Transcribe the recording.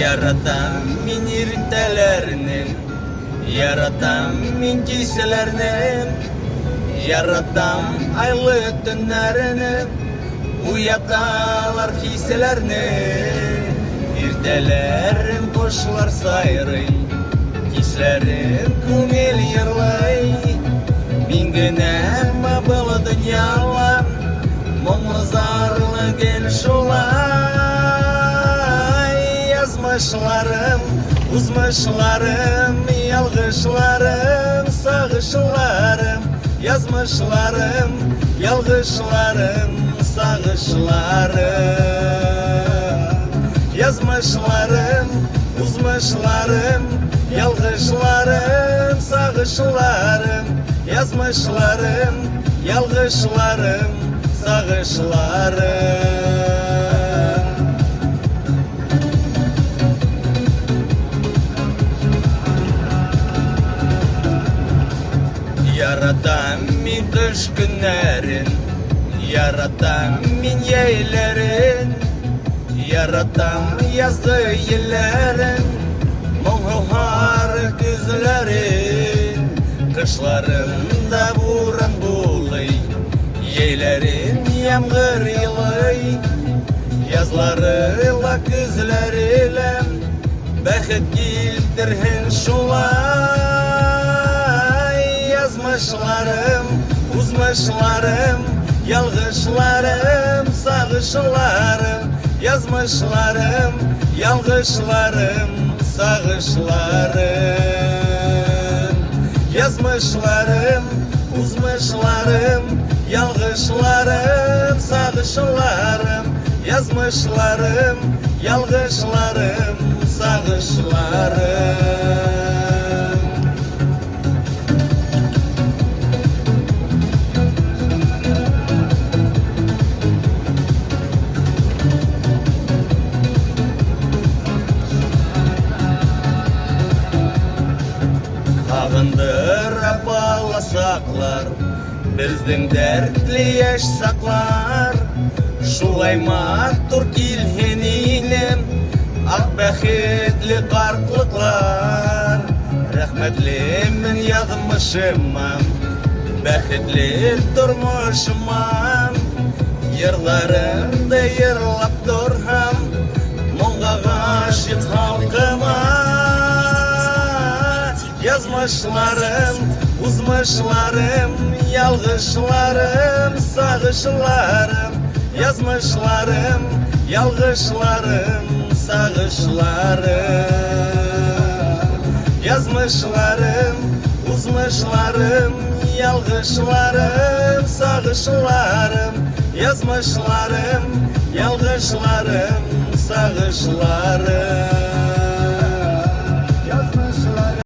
Yaratan min irtelerini, yaratan min giysilerini, yaratan aylı tünlerini, uyatalar hislerini. İrtelerin koşular sayrı, hislerin kumel yırlay. Min günem bu dünyala, mumuzarlı gel şulay. Yazmışlarım, uzmışlarım, yalgışlarım, sağışlarım. Yazmışlarım, yalgışlarım, sağışlarım. Yazmışlarım, uzmışlarım, yalgışlarım, sağışlarım. Yazmışlarım, yalgışlarım, sağışlarım. Yaratan min kış günlerin, yaratan min yeylerin, yaratan yazgı yılların, muhar güzlerin. Kışlarında buran bulay, yeylerin yağmur yılay. Yazlarıyla güzleriyle bəxit gildirhin şulay. Yazmışlarım, uzmışlarım, yalgışlarım, sağışlarım. Yazmışlarım, yalgışlarım, sağışlarım. Yazmışlarım, uzmışlarım, yalgışlarım, sağışlarım. Yazmışlarım, yalgışlarım, sağışlarım. Sağındırıp ağlasaklar, bizden dertli yaş saklar. Şulay matur kilheninim, ak bəxitli qartlıklar. Rəhmətli min yazmışımam, bəxitli durmuşumam. Yırlarımda yırlap durham, monğa aşık halkıma. Yazmışlarım, uzmışlarım, yalgışlarım, sağışlarım. Yazmışlarım, yalgışlarım, sağışlarım. Yazmışlarım, uzmışlarım, yalgışlarım, sağışlarım. Yazmışlarım, yalgışlarım, sağışlarım.